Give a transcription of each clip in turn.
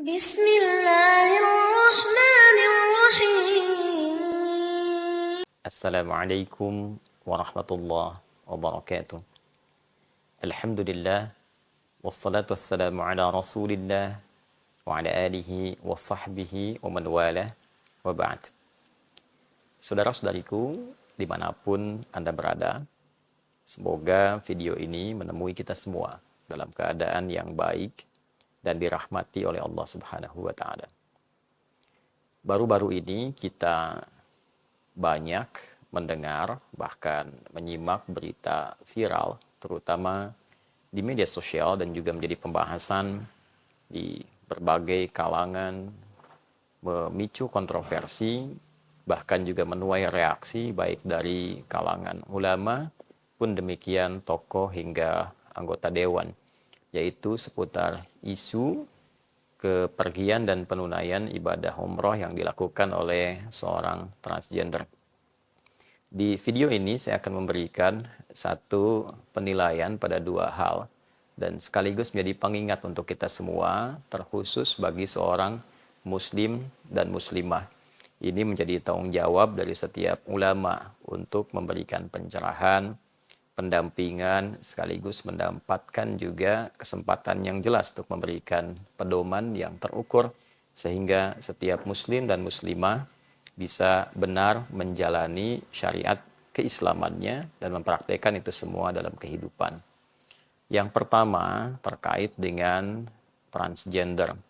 بسم الله الرحمن الرحيم. Assalamualaikum warahmatullahi wabarakatuh. Alhamdulillah, wassalatu wassalamu ala rasulillah wa ala alihi wa sahbihi wa man wala wa ba'd. Saudara-saudariku, dimanapun Anda berada, semoga video ini menemui kita semua dalam keadaan yang baik dan dirahmati oleh Allah Subhanahu wa Ta'ala. Baru-baru ini kita banyak mendengar, bahkan menyimak berita viral, terutama di media sosial dan juga menjadi pembahasan di berbagai kalangan, memicu kontroversi, bahkan juga menuai reaksi baik dari kalangan ulama, pun demikian tokoh hingga anggota dewan, yaitu seputar isu kepergian dan penunaian ibadah umroh yang dilakukan oleh seorang transgender. Di video ini saya akan memberikan satu penilaian pada dua hal dan sekaligus menjadi pengingat untuk kita semua, terkhusus bagi seorang muslim dan muslimah. Ini menjadi tanggung jawab dari setiap ulama untuk memberikan pencerahan, pendampingan, sekaligus mendapatkan juga kesempatan yang jelas untuk memberikan pedoman yang terukur sehingga setiap muslim dan muslimah bisa benar menjalani syariat keislamannya dan mempraktekkan itu semua dalam kehidupan. Yang pertama terkait dengan transgender,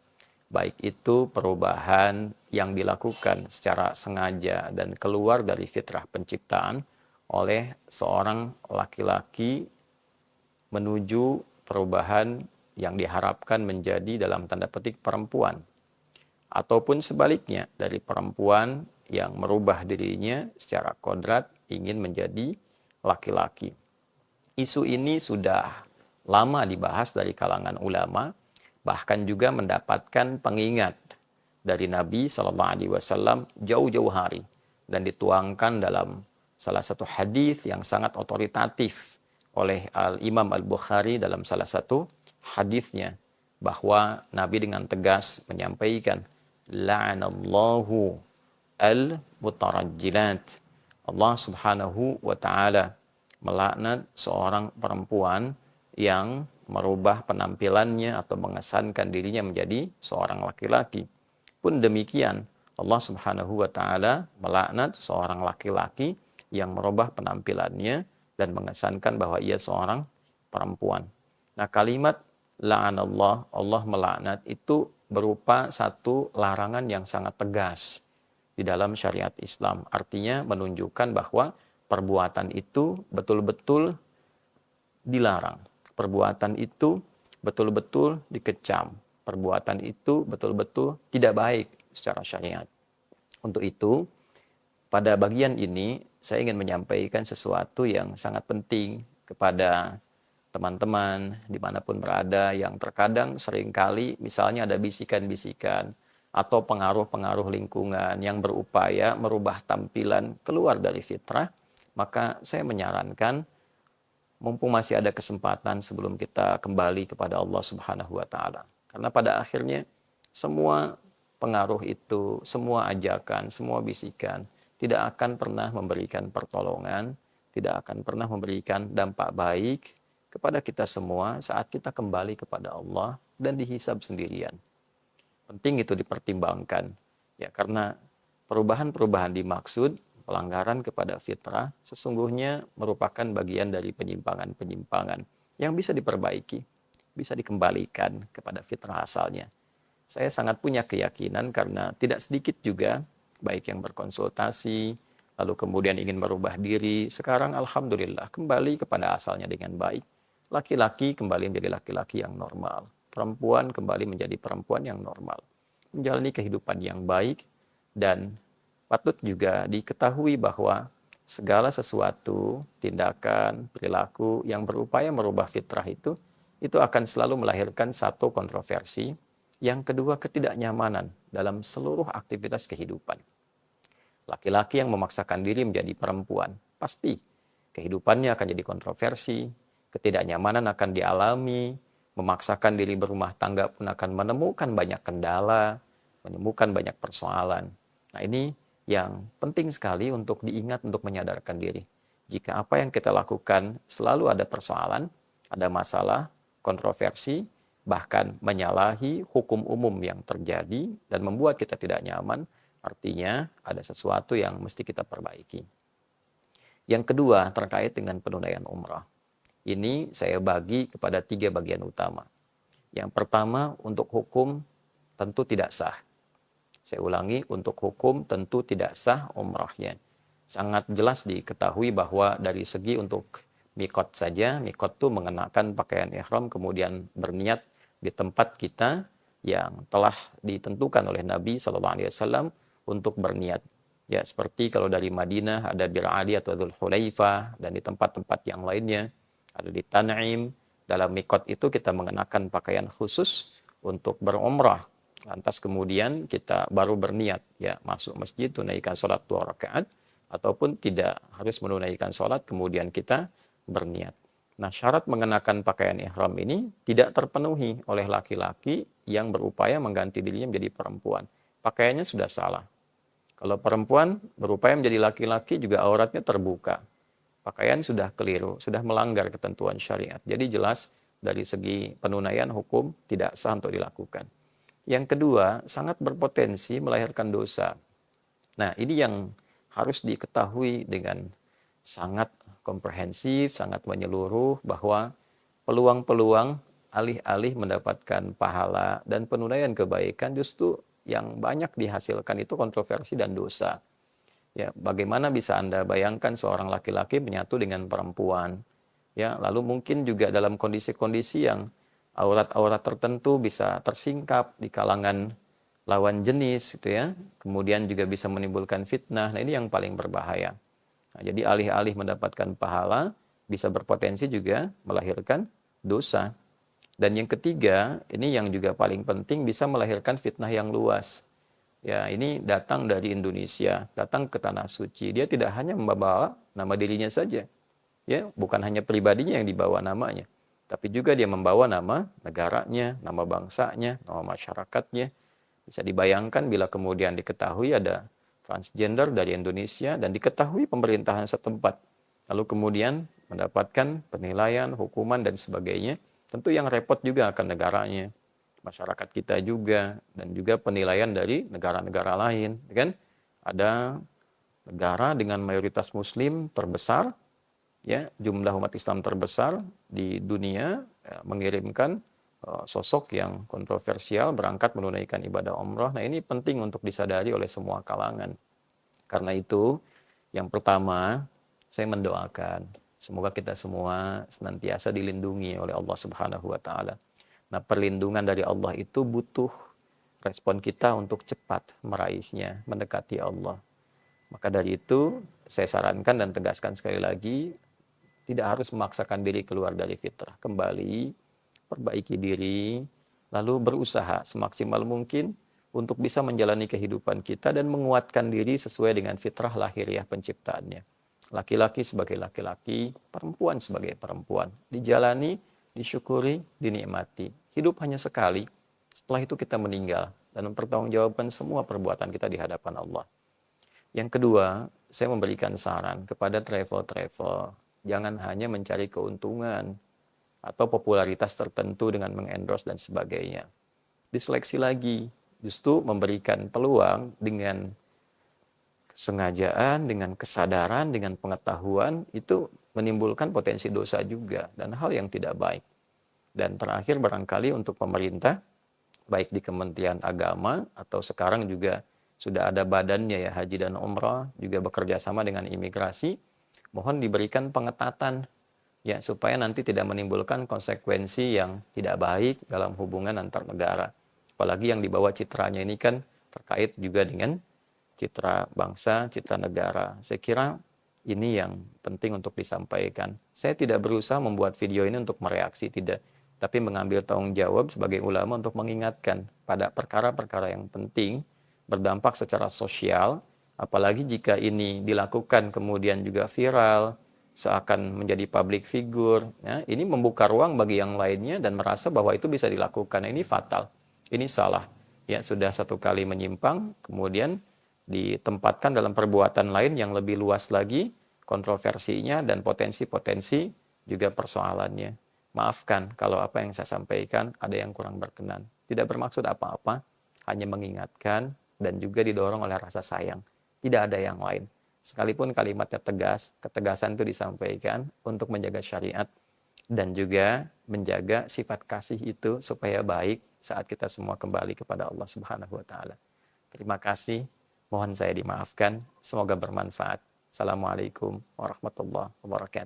baik itu perubahan yang dilakukan secara sengaja dan keluar dari fitrah penciptaan oleh seorang laki-laki menuju perubahan yang diharapkan menjadi dalam tanda petik perempuan, ataupun sebaliknya dari perempuan yang merubah dirinya secara kodrat ingin menjadi laki-laki. Isu ini sudah lama dibahas dari kalangan ulama, bahkan juga mendapatkan pengingat dari Nabi SAW jauh-jauh hari dan dituangkan dalam salah satu hadis yang sangat otoritatif oleh Imam Al-Bukhari dalam salah satu hadisnya, bahwa Nabi dengan tegas menyampaikan, la'anallahu al-mutarajjilat. Allah Subhanahu wa Ta'ala melaknat seorang perempuan yang merubah penampilannya atau mengesankan dirinya menjadi seorang laki-laki. Pun demikian, Allah Subhanahu wa Ta'ala melaknat seorang laki-laki yang merubah penampilannya dan mengesankan bahwa ia seorang perempuan. Nah, kalimat la'anallah, Allah melaknat, itu berupa satu larangan yang sangat tegas di dalam syariat Islam. Artinya menunjukkan bahwa perbuatan itu betul-betul dilarang. Perbuatan itu betul-betul dikecam. Perbuatan itu betul-betul tidak baik secara syariat. Untuk itu, pada bagian ini saya ingin menyampaikan sesuatu yang sangat penting kepada teman-teman dimanapun berada, yang terkadang seringkali misalnya ada bisikan-bisikan atau pengaruh-pengaruh lingkungan yang berupaya merubah tampilan keluar dari fitrah. Maka saya menyarankan, mumpung masih ada kesempatan sebelum kita kembali kepada Allah Subhanahu wa Ta'ala. Karena pada akhirnya semua pengaruh itu, semua ajakan, semua bisikan tidak akan pernah memberikan pertolongan, tidak akan pernah memberikan dampak baik kepada kita semua saat kita kembali kepada Allah dan dihisab sendirian. Penting itu dipertimbangkan, ya, karena perubahan-perubahan dimaksud pelanggaran kepada fitrah sesungguhnya merupakan bagian dari penyimpangan-penyimpangan yang bisa diperbaiki, bisa dikembalikan kepada fitrah asalnya. Saya sangat punya keyakinan karena tidak sedikit juga baik yang berkonsultasi, lalu kemudian ingin merubah diri, sekarang alhamdulillah kembali kepada asalnya dengan baik. Laki-laki kembali menjadi laki-laki yang normal, perempuan kembali menjadi perempuan yang normal, menjalani kehidupan yang baik. Dan patut juga diketahui bahwa segala sesuatu, tindakan, perilaku yang berupaya merubah fitrah itu akan selalu melahirkan satu kontroversi, yang kedua ketidaknyamanan dalam seluruh aktivitas kehidupan. Laki-laki yang memaksakan diri menjadi perempuan, pasti kehidupannya akan jadi kontroversi, ketidaknyamanan akan dialami, memaksakan diri berumah tangga pun akan menemukan banyak kendala, menemukan banyak persoalan. Nah, ini yang penting sekali untuk diingat, untuk menyadarkan diri. Jika apa yang kita lakukan selalu ada persoalan, ada masalah, kontroversi, bahkan menyalahi hukum umum yang terjadi dan membuat kita tidak nyaman, artinya ada sesuatu yang mesti kita perbaiki. Yang kedua, terkait dengan penunaian umrah. Ini saya bagi kepada 3 bagian utama. Yang pertama, untuk hukum tentu tidak sah. Saya ulangi, untuk hukum tentu tidak sah umrahnya. Sangat jelas diketahui bahwa dari segi untuk mikot saja, mikot itu mengenakan pakaian ihram kemudian berniat di tempat kita yang telah ditentukan oleh Nabi SAW untuk berniat. Ya, seperti kalau dari Madinah ada Bir Ali atau Dzul Hulaifah, dan di tempat-tempat yang lainnya ada di Tan'im. Dalam mikot itu kita mengenakan pakaian khusus untuk berumrah. Lantas kemudian kita baru berniat, ya, masuk masjid, tunaikan sholat 2 rakaat, ataupun tidak harus menunaikan sholat, kemudian kita berniat. Nah, syarat mengenakan pakaian ihram ini tidak terpenuhi oleh laki-laki yang berupaya mengganti dirinya menjadi perempuan. Pakaiannya sudah salah. Kalau perempuan berupaya menjadi laki-laki juga auratnya terbuka. Pakaian sudah keliru, sudah melanggar ketentuan syariat. Jadi jelas dari segi penunaian hukum tidak sah untuk dilakukan. Yang kedua, sangat berpotensi melahirkan dosa. Nah, ini yang harus diketahui dengan sangat komprehensif, sangat menyeluruh, bahwa peluang-peluang alih-alih mendapatkan pahala dan penunaian kebaikan justru yang banyak dihasilkan itu kontroversi dan dosa. Ya, bagaimana bisa Anda bayangkan seorang laki-laki menyatu dengan perempuan? Ya, lalu mungkin juga dalam kondisi-kondisi yang aurat-aurat tertentu bisa tersingkap di kalangan lawan jenis, gitu ya. Kemudian juga bisa menimbulkan fitnah. Nah, ini yang paling berbahaya. Nah, jadi alih-alih mendapatkan pahala, bisa berpotensi juga melahirkan dosa. Dan yang ketiga, ini yang juga paling penting, bisa melahirkan fitnah yang luas. Ya, ini datang dari Indonesia, datang ke tanah suci. Dia tidak hanya membawa nama dirinya saja. Ya, bukan hanya pribadinya yang dibawa namanya, tapi juga dia membawa nama negaranya, nama bangsanya, nama masyarakatnya. Bisa dibayangkan bila kemudian diketahui ada transgender dari Indonesia dan diketahui pemerintahan setempat, lalu kemudian mendapatkan penilaian, hukuman, dan sebagainya, tentu yang repot juga akan negaranya, masyarakat kita juga, dan juga penilaian dari negara-negara lain. Kan? Ada negara dengan mayoritas muslim terbesar, ya, jumlah umat Islam terbesar di dunia, ya, mengirimkan sosok yang kontroversial berangkat menunaikan ibadah umrah. Nah, ini penting untuk disadari oleh semua kalangan. Karena itu, yang pertama, saya mendoakan semoga kita semua senantiasa dilindungi oleh Allah Subhanahu wa taala. Nah, perlindungan dari Allah itu butuh respon kita untuk cepat meraihnya, mendekati Allah. Maka dari itu, saya sarankan dan tegaskan sekali lagi, tidak harus memaksakan diri keluar dari fitrah. Kembali, perbaiki diri, lalu berusaha semaksimal mungkin untuk bisa menjalani kehidupan kita dan menguatkan diri sesuai dengan fitrah lahiriah penciptaannya. Laki-laki sebagai laki-laki, perempuan sebagai perempuan. Dijalani, disyukuri, dinikmati. Hidup hanya sekali, setelah itu kita meninggal dan mempertanggungjawabkan semua perbuatan kita di hadapan Allah. Yang kedua, saya memberikan saran kepada travel-travel, jangan hanya mencari keuntungan atau popularitas tertentu dengan mengendorse dan sebagainya. Diseleksi lagi, justru memberikan peluang dengan kesengajaan, dengan kesadaran, dengan pengetahuan, itu menimbulkan potensi dosa juga dan hal yang tidak baik. Dan terakhir barangkali untuk pemerintah, baik di Kementerian Agama atau sekarang juga sudah ada badannya, ya, Haji dan Umrah, juga bekerja sama dengan imigrasi, mohon diberikan pengetatan, ya, supaya nanti tidak menimbulkan konsekuensi yang tidak baik dalam hubungan antar negara. Apalagi yang dibawa citranya ini kan terkait juga dengan citra bangsa, citra negara. Saya kira ini yang penting untuk disampaikan. Saya tidak berusaha membuat video ini untuk mereaksi, tidak, tapi mengambil tanggung jawab sebagai ulama untuk mengingatkan pada perkara-perkara yang penting, berdampak secara sosial, apalagi jika ini dilakukan kemudian juga viral, seakan menjadi public figure, ya, ini membuka ruang bagi yang lainnya dan merasa bahwa itu bisa dilakukan. Ini fatal, ini salah. Ya, sudah satu kali menyimpang, kemudian ditempatkan dalam perbuatan lain yang lebih luas lagi, kontroversinya dan potensi-potensi juga persoalannya. Maafkan kalau apa yang saya sampaikan ada yang kurang berkenan. Tidak bermaksud apa-apa, hanya mengingatkan dan juga didorong oleh rasa sayang. Tidak ada yang lain. Sekalipun kalimatnya tegas, ketegasan itu disampaikan untuk menjaga syariat dan juga menjaga sifat kasih itu supaya baik saat kita semua kembali kepada Allah Subhanahu wa taala. Terima kasih. Mohon saya dimaafkan. Semoga bermanfaat. Assalamualaikum warahmatullahi wabarakatuh.